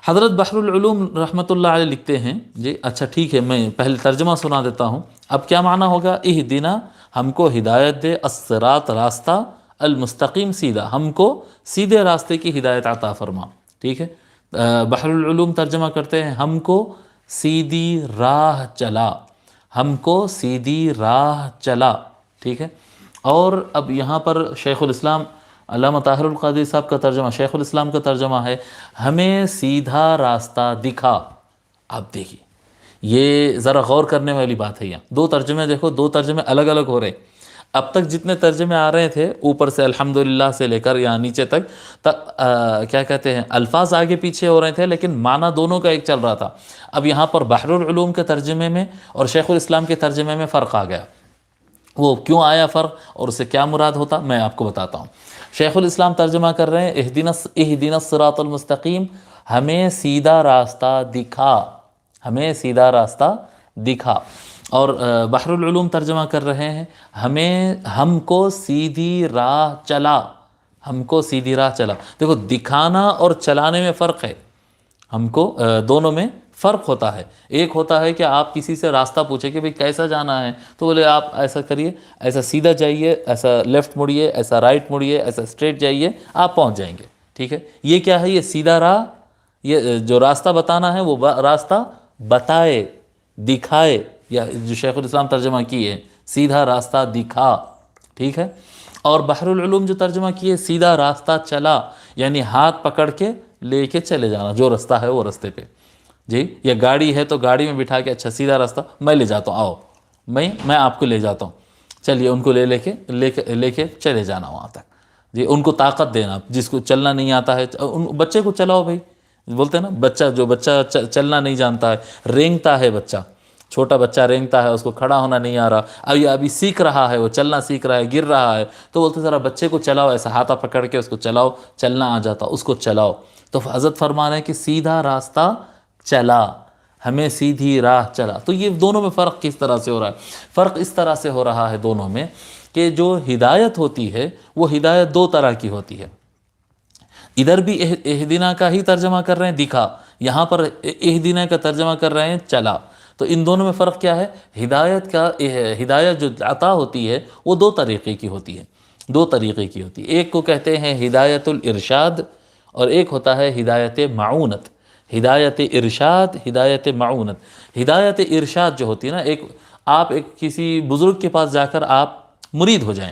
حضرت بحر العلوم رحمۃ اللہ علیہ لکھتے ہیں جی، اچھا ٹھیک ہے، میں پہلے ترجمہ سنا دیتا ہوں. اب کیا معنی ہوگا؟ اہدنا، ہم کو ہدایت دے، الصراط، راستہ، المستقیم، سیدھا، ہم کو سیدھے راستے کی ہدایت عطا فرما. ٹھیک ہے، بحر العلوم ترجمہ کرتے ہیں ہم کو سیدھی راہ چلا، ہم کو سیدھی راہ چلا. ٹھیک ہے. اور اب یہاں پر شیخ الاسلام علامہ طاہر القادری صاحب کا ترجمہ، شیخ الاسلام کا ترجمہ ہے ہمیں سیدھا راستہ دکھا. آپ دیکھیے، یہ ذرا غور کرنے والی بات ہے. یہاں دو ترجمے دیکھو، دو ترجمے الگ الگ ہو رہے ہیں. اب تک جتنے ترجمے آ رہے تھے اوپر سے الحمدللہ سے لے کر یہاں نیچے تک کیا کہتے ہیں، الفاظ آگے پیچھے ہو رہے تھے لیکن معنی دونوں کا ایک چل رہا تھا. اب یہاں پر بحر العلوم کے ترجمے میں اور شیخ الاسلام کے ترجمے میں فرق آ گیا. وہ کیوں آیا فرق اور اسے کیا مراد ہوتا میں آپ کو بتاتا ہوں. شیخ الاسلام ترجمہ کر رہے ہیں اہدنا الصراط المستقیم، ہمیں سیدھا راستہ دکھا، ہمیں سیدھا راستہ دکھا. اور بحر العلوم ترجمہ کر رہے ہیں ہم کو سیدھی راہ چلا، ہم کو سیدھی راہ چلا. دیکھو، دکھانا اور چلانے میں فرق ہے. ہم کو دونوں میں فرق ہوتا ہے. ایک ہوتا ہے کہ آپ کسی سے راستہ پوچھیں کہ بھئی کیسا جانا ہے، تو بولے آپ ایسا کریے، ایسا سیدھا جائیے، ایسا لیفٹ مڑیے، ایسا رائٹ مڑیے، ایسا اسٹریٹ جائیے، آپ پہنچ جائیں گے. ٹھیک ہے، یہ کیا ہے؟ یہ سیدھا راہ، یہ جو راستہ بتانا ہے وہ راستہ بتائے، دکھائے، یا جو شیخ الاسلام ترجمہ کیے سیدھا راستہ دکھا. ٹھیک ہے. اور بحر العلوم جو ترجمہ کیے سیدھا راستہ چلا، یعنی ہاتھ پکڑ کے لے کے چلے جانا، جو رستہ ہے وہ رستے پہ. جی، یا گاڑی ہے تو گاڑی میں بٹھا کے اچھا سیدھا راستہ میں لے جاتا ہوں، آؤ میں آپ کو لے جاتا ہوں، چلیے. ان کو لے کے چلے جانا وہاں تک. جی، ان کو طاقت دینا. جس کو چلنا نہیں آتا ہے بچے کو چلاؤ بھائی، بولتے ہیں نا، بچہ چلنا نہیں جانتا ہے، رینگتا ہے بچہ، چھوٹا بچہ رینگتا ہے، اس کو کھڑا ہونا نہیں آ رہا، ابھی سیکھ رہا ہے، وہ چلنا سیکھ رہا ہے، گر رہا ہے، تو بولتے ذرا بچے کو چلاؤ، ایسا ہاتھا پکڑ کے اس کو چلاؤ، چلنا آ جاتا اس کو چلاؤ. تو حضرت فرما رہے ہیں کہ سیدھا راستہ چلا، ہمیں سیدھی راہ چلا. تو یہ دونوں میں فرق کس طرح سے ہو رہا ہے؟ فرق اس طرح سے ہو رہا ہے دونوں میں کہ جو ہدایت ہوتی ہے وہ ہدایت دو طرح کی ہوتی ہے. ادھر بھی اہدنا کا ہی ترجمہ کر رہے ہیں دکھا، یہاں پر اہدنا کا ترجمہ کر رہے ہیں چلا. تو ان دونوں میں فرق کیا ہے؟ ہدایت جو عطا ہوتی ہے وہ دو طریقے کی ہوتی ہے، دو طریقے کی ہوتی ہے. ایک کو کہتے ہیں ہدایت الارشاد اور ایک ہوتا ہے ہدایت معونت. ہدایت ارشاد، ہدایت معونت. ہدایت ارشاد جو ہوتی ہے نا، آپ کسی بزرگ کے پاس جا کر آپ مرید ہو جائیں،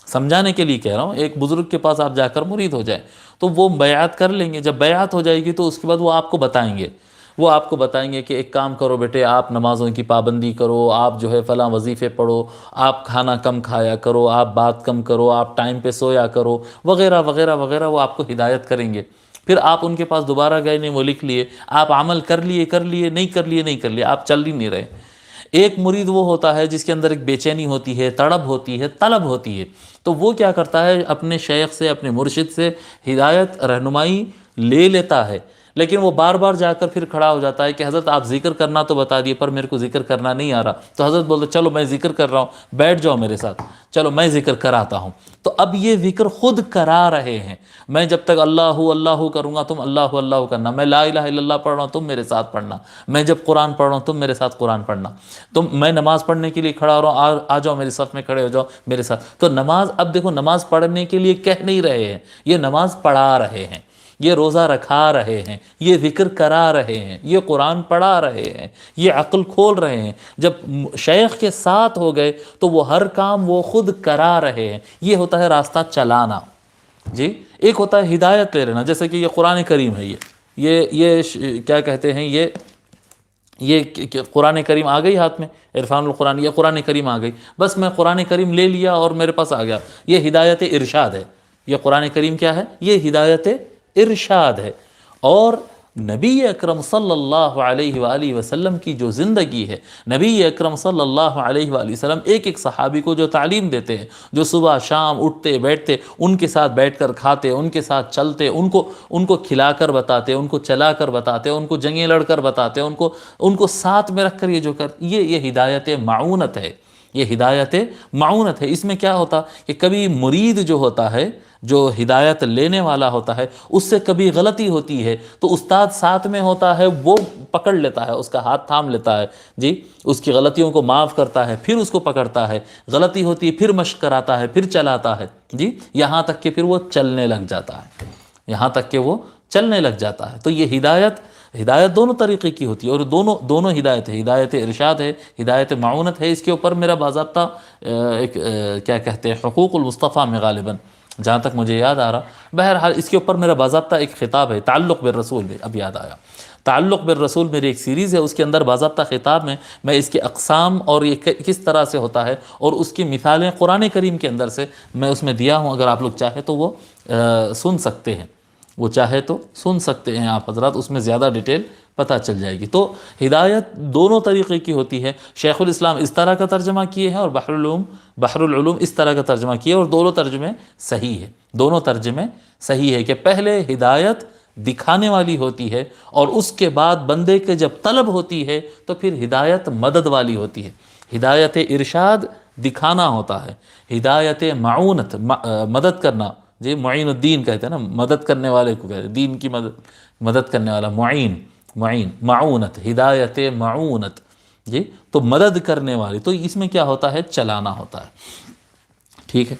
سمجھانے کے لیے کہہ رہا ہوں، ایک بزرگ کے پاس آپ جا کر مرید ہو جائیں تو وہ بیعت کر لیں گے. جب بیعت ہو جائے گی تو اس کے بعد وہ آپ کو بتائیں گے کہ ایک کام کرو بیٹے، آپ نمازوں کی پابندی کرو، آپ جو ہے فلاں وظیفے پڑھو، آپ کھانا کم کھایا کرو، آپ بات کم کرو، آپ ٹائم پہ سویا کرو، وغیرہ وغیرہ وغیرہ. وہ آپ کو ہدایت کریں گے. پھر آپ ان کے پاس دوبارہ گئے نہیں، وہ لکھ لیے، آپ عمل کر لیے، نہیں کر لیے، آپ چل ہی نہیں رہے. ایک مرید وہ ہوتا ہے جس کے اندر ایک بے چینی ہوتی ہے، تڑپ ہوتی ہے، طلب ہوتی ہے. تو وہ کیا کرتا ہے؟ اپنے شیخ سے، اپنے مرشد سے ہدایت، رہنمائی لے لیتا ہے، لیکن وہ بار بار جا کر پھر کھڑا ہو جاتا ہے کہ حضرت آپ ذکر کرنا تو بتا دیے پر میرے کو ذکر کرنا نہیں آ رہا. تو حضرت بولتے چلو میں ذکر کر رہا ہوں، بیٹھ جاؤ میرے ساتھ، چلو میں ذکر کراتا ہوں. تو اب یہ ذکر خود کرا رہے ہیں. میں جب تک اللہ اللہ کروں گا تم اللہ اللہ کرنا، میں لا الہ الا اللہ پڑھ رہا ہوں تم میرے ساتھ پڑھنا، میں جب قرآن پڑھ رہا ہوں تم میرے ساتھ قرآن پڑھنا، میں نماز پڑھنے کے لیے کھڑا ہو رہا ہوں، آ جاؤ میرے صف میں کھڑے ہو جاؤ میرے ساتھ. تو نماز، اب دیکھو، نماز پڑھنے کے لیے کہہ نہیں رہے ہیں، یہ نماز پڑھا رہے ہیں، یہ روزہ رکھا رہے ہیں، یہ ذکر کرا رہے ہیں، یہ قرآن پڑھا رہے ہیں، یہ عقل کھول رہے ہیں. جب شیخ کے ساتھ ہو گئے تو وہ ہر کام وہ خود کرا رہے ہیں. یہ ہوتا ہے راستہ چلانا. جی، ایک ہوتا ہے ہدایت لے لینا، جیسے کہ یہ قرآن کریم ہے، یہ کیا کہتے ہیں، یہ قرآن کریم آ گئی ہاتھ میں، عرفان القرآن، یہ قرآن کریم آ گئی، بس میں قرآن کریم لے لیا اور میرے پاس آ گیا. یہ ہدایت ارشاد ہے. یہ قرآن کریم کیا ہے؟ یہ ہدایت ارشاد ہے. اور نبی اکرم صلی اللہ علیہ وآلہ وسلم کی جو زندگی ہے، نبی اکرم صلی اللہ علیہ وآلہ وسلم ایک صحابی کو جو تعلیم دیتے ہیں، جو صبح شام اٹھتے بیٹھتے، ان کے ساتھ بیٹھ کر کھاتے، ان کے ساتھ چلتے، ان کو کھلا کر بتاتے، ان کو چلا کر بتاتے، ان کو جنگیں لڑ کر بتاتے، ان کو ساتھ میں رکھ کر یہ جو یہ ہدایت معونت ہے. یہ ہدایت معونت ہے۔ اس میں کیا ہوتا کہ کبھی مرید جو ہوتا ہے، جو ہدایت لینے والا ہوتا ہے، اس سے کبھی غلطی ہوتی ہے تو استاد ساتھ میں ہوتا ہے، وہ پکڑ لیتا ہے، اس کا ہاتھ تھام لیتا ہے جی، اس کی غلطیوں کو معاف کرتا ہے، پھر اس کو پکڑتا ہے، غلطی ہوتی ہے پھر مشق کراتا ہے، پھر چلاتا ہے جی، یہاں تک کہ پھر وہ چلنے لگ جاتا ہے، یہاں تک کہ وہ چلنے لگ جاتا ہے۔ تو یہ ہدایت دونوں طریقے کی ہوتی ہے، اور دونوں ہدایت ہے، ہدایت ارشاد ہے، ہدایت معونت ہے۔ اس کے اوپر میرا باضابطہ ایک کیا کہتے ہیں، حقوق المصطفیٰ میں غالباً جہاں تک مجھے یاد آ رہا، بہرحال اس کے اوپر میرا باضابطہ ایک خطاب ہے، تعلق بالرسول میں، اب یاد آیا، تعلق بالرسول میری ایک سیریز ہے، اس کے اندر باضابطہ خطاب میں اس کے اقسام اور یہ کس طرح سے ہوتا ہے اور اس کی مثالیں قرآن کریم کے اندر سے میں اس میں دیا ہوں، اگر آپ لوگ چاہیں تو وہ سن سکتے ہیں، وہ چاہے تو سن سکتے ہیں آپ حضرات، اس میں زیادہ ڈیٹیل پتہ چل جائے گی۔ تو ہدایت دونوں طریقے کی ہوتی ہے، شیخ الاسلام اس طرح کا ترجمہ کیے ہیں اور بحر العلوم اس طرح کا ترجمہ کیے، اور دونوں ترجمے صحیح ہے، دونوں ترجمے صحیح ہے کہ پہلے ہدایت دکھانے والی ہوتی ہے، اور اس کے بعد بندے کے جب طلب ہوتی ہے تو پھر ہدایت مدد والی ہوتی ہے۔ ہدایت ارشاد دکھانا ہوتا ہے، ہدایت معونت مدد کرنا، جی معین الدین کہتے ہیں نا، مدد کرنے والے کو کہتے ہیں، دین کی مدد کرنے والا، معین معونت، ہدایت معونت جی، تو مدد کرنے والی، تو اس میں کیا ہوتا ہے، چلانا ہوتا ہے، ٹھیک ہے۔